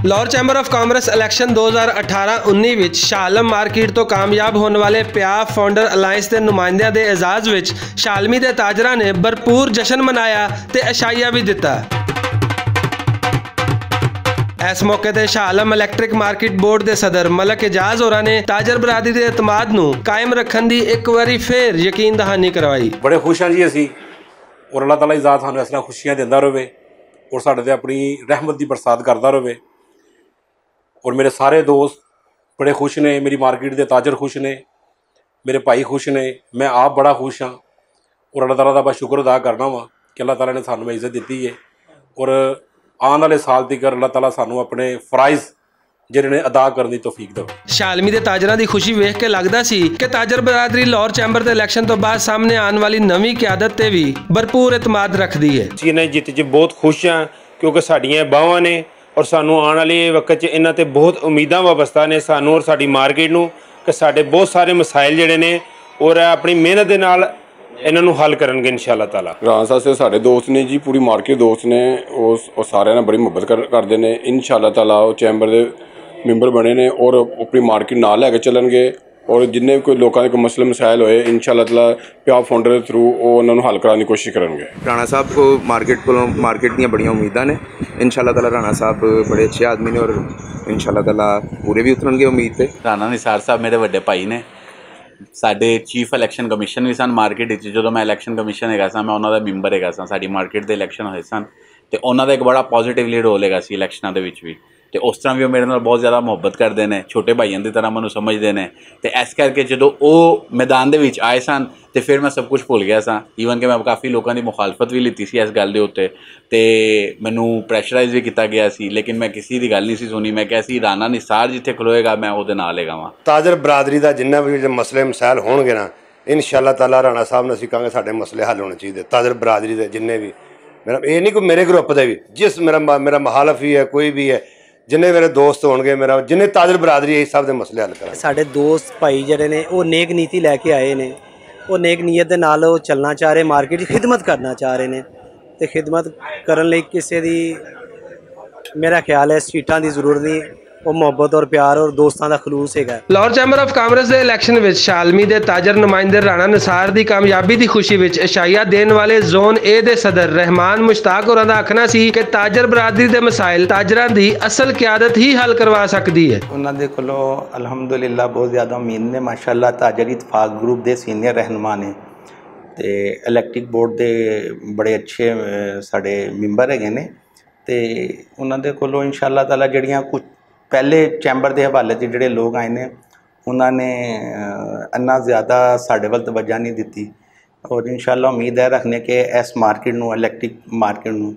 Lahore chamber of commerce election 2018-19 ਵਿੱਚ Shah Alam market ਤੋਂ ਕਾਮਯਾਬ ਹੋਣ ਵਾਲੇ ਪਿਆਫ ਫਾਊਂਡਰ ਅਲਾਇੰਸ ਦੇ ਨੁਮਾਇੰਦਿਆਂ ਦੇ ਇਜਾਜ਼ ਵਿੱਚ ਸ਼ਾਲਮੀ ਦੇ ਤਾਜਰਾਂ ਨੇ ਭਰਪੂਰ ਜਸ਼ਨ ਮਨਾਇਆ ਤੇ ਅਸ਼ਾਈਆ ਵੀ ਦਿੱਤਾ। इस मौके ते Shah Alam electric market board के सदर मलक एजाज होरां ने ताजर बरादरी के एतमाद नूं कायम रखण दी एक बारी फिर यकीन दहानी करवाई। बड़े खुश हाँ जी असी और अल्लाह ताला ज़ात सानूं इस तरह खुशियां दिंदा रहे और साडे ते अपनी रहमत की बरसात करता रहे। और मेरे सारे दोस्त बड़े खुश ने, मेरी मार्केट के ताजर खुश ने, मेरे भाई खुश ने, मैं आप बड़ा खुश हाँ। और अल्लाह ताला दा बस शुक्र अदा करना वा कि अल्लाह ताला ने सानूं इज्जत दी है और आने वाले साल तक अल्लाह ताला सानू अपने फराइज जिन्हें अदा करने की तौफीक देवे। शालमी दे ताजरां दी खुशी वेख के लगदा सी कि ताजर बरादरी लाहौर चैंबर दे इलैक्शन तो बाद सामने आने वाली नवी क्यादत ते भी भरपूर एतमाद रखदी है। ਅਸੀਂ ਇਹਨਾਂ ਜਿੱਤ 'ਚ ਬਹੁਤ ਖੁਸ਼ ਹਾਂ ਕਿਉਂਕਿ ਸਾਡੀਆਂ ਬਾਹਾਂ ਨੇ ਔਰ ਸਾਨੂੰ ਆਉਣ ਵਾਲੇ ਵਕਤ 'ਚ ਇਹਨਾਂ ਤੇ ਬਹੁਤ ਉਮੀਦਾਂ ਵਾਬਸਤਾ ਨੇ ਸਾਨੂੰ ਔਰ ਸਾਡੀ ਮਾਰਕੀਟ ਨੂੰ ਕਿ ਸਾਡੇ ਬਹੁਤ ਸਾਰੇ ਮਸਾਇਲ ਜਿਹੜੇ ਨੇ ਔਰ ਆਪਣੀ ਮਿਹਨਤ ਦੇ ਨਾਲ ਇਹਨਾਂ ਨੂੰ ਹੱਲ ਕਰਨਗੇ इंशाअल्लाह ताला। ਰਾਣਾ ਸਾਹਿਬ ਸੇ ਸਾਡੇ ਦੋਸਤ ਨੇ ਜੀ, ਪੂਰੀ ਮਾਰਕੀਟ ਦੋਸਤ ਨੇ, ਉਹ ਸਾਰਿਆਂ ਨਾਲ ਬੜੀ ਮੁਹੱਬਤ ਕਰਦੇ ਨੇ। इंशाअल्लाह ताला ਉਹ ਚੈਂਬਰ ਦੇ ਮੈਂਬਰ ਬਣੇ ਨੇ ਔਰ ਆਪਣੀ ਮਾਰਕੀਟ ਨਾਲ ਲੈ ਕੇ ਚੱਲਣਗੇ ਔਰ ਜਿੰਨੇ ਵੀ ਕੋਈ ਲੋਕਾਂ ਦੇ ਕੋਈ ਮਸਲੇ ਮਸਾਇਲ ਹੋਏ इंशाअल्लाह ताला ਪਿਆਰ ਫਾਊਂਡਰ ਦੇ ਥਰੂ ਉਹ ਉਹਨਾਂ ਨੂੰ ਹੱਲ ਕਰਾਉਣ ਦੀ ਕੋਸ਼ਿਸ਼ ਕਰਨਗੇ। ਰਾਣਾ ਸਾਹਿਬ ਕੋ ਮਾਰਕੀਟ ਦੀਆਂ ਬੜੀਆਂ ਉਮੀਦਾਂ ਨੇ। इंशाअल्लाह ताला ਰਾਣਾ ਸਾਹਿਬ ਬੜੇ ਅੱਛੇ ਆਦਮੀ ਨੇ ਔਰ इंशाअल्लाह ताला ਪੂਰੇ ਵੀ ਉਤਰਨਗੇ ਉਮੀਦ ਤੇ। ਰਾਣਾ ਨਿਸਾਰ ਸਾਹਿਬ ਮੇਰੇ ਵੱਡੇ ਭਾਈ ਨੇ, ਸਾਡੇ ਚੀਫ ਇਲੈਕਸ਼ਨ ਕਮਿਸ਼ਨ ਵੀ ਸਨ ਮਾਰਕੀਟ ਵਿੱਚ। ਜਦੋਂ ਮੈਂ ਇਲੈਕਸ਼ਨ ਕਮਿਸ਼ਨ ਹੈਗਾ ਸਾਂ, ਮੈਂ ਉਹਨਾਂ ਦਾ ਮੈਂਬਰ ਹੈਗਾ ਸਾਂ। ਸਾਡੀ ਮਾਰਕੀਟ ਦੇ ਇਲੈਕਸ਼ਨ ਹੋਏ ਸਨ ਅਤੇ ਉਹਨਾਂ ਦਾ ਇੱਕ ਬੜਾ ਪੋਜ਼ੀਟਿਵਲੀ ਰੋਲ ਹੈਗਾ ਸੀ ਇਲੈਕਸ਼ਨਾਂ ਦੇ ਵਿੱਚ ਵੀ। ਅਤੇ ਉਸ ਤਰ੍ਹਾਂ ਵੀ ਉਹ ਮੇਰੇ ਨਾਲ ਬਹੁਤ ਜ਼ਿਆਦਾ ਮੁਹੱਬਤ ਕਰਦੇ ਨੇ, ਛੋਟੇ ਭਾਈਆਂ ਦੀ ਤਰ੍ਹਾਂ ਮੈਨੂੰ ਸਮਝਦੇ ਨੇ। ਅਤੇ ਇਸ ਕਰਕੇ ਜਦੋਂ ਉਹ ਮੈਦਾਨ ਦੇ ਵਿੱਚ ਆਏ ਸਨ ਅਤੇ ਫਿਰ ਮੈਂ ਸਭ ਕੁਝ ਭੁੱਲ ਗਿਆ ਸਾਂ। ਈਵਨ ਕਿ ਮੈਂ ਕਾਫੀ ਲੋਕਾਂ ਦੀ ਮੁਖਾਲਫਤ ਵੀ ਲਿੱਤੀ ਸੀ ਇਸ ਗੱਲ ਦੇ ਉੱਤੇ ਅਤੇ ਮੈਨੂੰ ਪ੍ਰੈਸ਼ਰਾਈਜ਼ ਵੀ ਕੀਤਾ ਗਿਆ ਸੀ, ਲੇਕਿਨ ਮੈਂ ਕਿਸੇ ਦੀ ਗੱਲ ਨਹੀਂ ਸੀ ਸੁਣੀ। ਮੈਂ ਕਿਹਾ ਸੀ ਰਾਣਾ ਨਿਸਾਰ ਜਿੱਥੇ ਖਲੋਏਗਾ ਮੈਂ ਉਹਦੇ ਨਾਲ ਹੈਗਾ ਵਾਂ। ਤਾਜਰ ਬਰਾਦਰੀ ਦਾ ਜਿੰਨਾ ਵੀ ਮਸਲੇ ਮਸਾਇਲ ਹੋਣਗੇ ਨਾ, इंशाअल्लाह ताला ਰਾਣਾ ਸਾਹਿਬ ਨੂੰ ਅਸੀਂ ਕਹਾਂਗੇ ਸਾਡੇ ਮਸਲੇ ਹੱਲ ਹੋਣੇ ਚਾਹੀਦੇ। ਤਾਜਰ ਬਰਾਦਰੀ ਦੇ ਜਿੰਨੇ ਵੀ, ਮੇਰਾ ਇਹ ਨਹੀਂ ਕੋਈ ਮੇਰੇ ਗਰੁੱਪ ਦੇ ਵੀ, ਜਿਸ ਮੇਰਾ ਮੁਖਾਲਫ ਹੀ ਹੈ ਕੋਈ ਵੀ ਹੈ, ਜਿੰਨੇ ਮੇਰੇ ਦੋਸਤ ਹੋਣਗੇ, ਮੇਰਾ ਜਿੰਨੇ ਤਾਜਰ ਬਰਾਦਰੀ ਹੈ, ਸਭ ਦੇ ਮਸਲੇ ਹੱਲ ਕਰਾਂਗੇ। ਸਾਡੇ ਦੋਸਤ ਭਾਈ ਜਿਹੜੇ ਨੇ ਉਹ ਨੇਕ ਨੀਤੀ ਲੈ ਕੇ ਆਏ ਨੇ, ਉਹ ਨੇਕ ਨੀਅਤ ਦੇ ਨਾਲ ਉਹ ਚੱਲਣਾ ਚਾਹ ਰਹੇ, ਮਾਰਕੀਟ ਦੀ ਖਿਦਮਤ ਕਰਨਾ ਚਾਹ ਰਹੇ ਨੇ ਤੇ ਖਿਦਮਤ ਕਰਨ ਲਈ ਕਿਸੇ ਦੀ ਮੇਰਾ ਖਿਆਲ ਹੈ ਸੀਟਾਂ ਦੀ ਜ਼ਰੂਰਤ ਨਹੀਂ, ਉਹ ਮੁਹੱਬਤ और प्यार और दोस्तों का खलूस है। लाहौर चैंबर ऑफ कामर्स के इलैक्शन में शालमी के ताजर नुमाइंदे राणा निसार की कामयाबी की खुशी में अशाइया देने वाले जोन ए के सदर रहमान मुश्ताक होरां दा आखना सी कि ताजर बरादरी के मसाइल ताजरां की असल क्यादत ही हल करवा सकती है। उन्होंने कोलों अलहमदुलिल्लाह बहुत ज़्यादा उम्मीद ने। माशाअल्लाह ताजर इतफाक ग्रुप के सीनियर रहनुमा ने ते इलैक्ट्रिक बोर्ड के बड़े अच्छे साढ़े मैंबर है ने ते उन्होंने कोलों इंशाअल्लाह ताला जड़ियाँ कुछ पहले चैंबर के हवाले से जोड़े लोग आए ने उन्होंने इन्ना ज़्यादा साढ़े वल तवज्जो नहीं दी और इंशाअल्लाह उम्मीद है रखने के इस मार्केट नूं इलैक्ट्रिक मार्केट नूं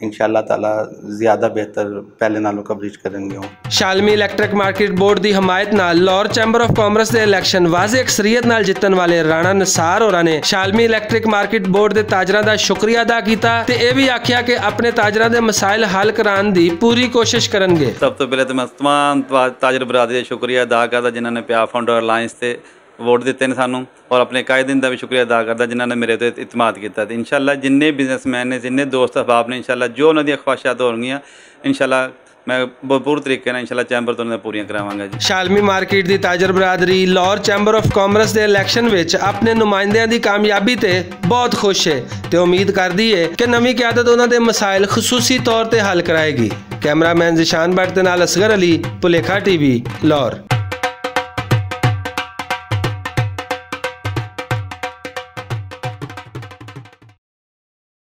इंशाअल्लाह ताला ज़्यादा बेहतर पहले नालों कवरेज करेंगे। शालमी इलैक्ट्रिक मार्केट बोर्ड की हमायत नाल लाहौर चैंबर ऑफ कॉमर्स के इलैक्शन वाज़े अक्सरीयत नाल जितन वाले राणा निसार होरां ने शालमी इलैक्ट्रिक मार्केट बोर्ड के ताजरां दा शुक्रिया अदा किया ते यह भी आख्या कि अपने ताजरां दे मसाइल हल कराने की पूरी कोशिश करेंगे। सब तो पहले तो मैं तमाम ताजर बरादरी का शुक्रिया अदा करता जिन्होंने प्यार फाउंडर अलायंस से वोट दिते हैं सानू और अपने कायदीन का भी शुक्रिया अदा करता जिन्होंने मेरे तो इतमाद किया। इंशाअल्लाह जिन्ने बिजनेसमैन ने जिन्ने दोस्त अहबाब ने इंशाअल्लाह जो उन्होंने ख्वाहिशात होंगियां इंशाअल्लाह मैं भरपूर तरीके से इंशाअल्लाह चैंबर तो उन्हें पूरी करावांगा जी। शालमी मार्केट की ताजर बरादरी लाहौर चैंबर ऑफ कॉमर्स के इलैक्शन में अपने नुमाइंदियों की कामयाबी ते बहुत खुश है तो उम्मीद करती है कि नवी क्यादत उन्होंने मसाइल खसूसी तौर पर हल कराएगी। कैमरामैन जिशान भट्ट के नाल असगर अली, भुलेखा TV, लाहौर।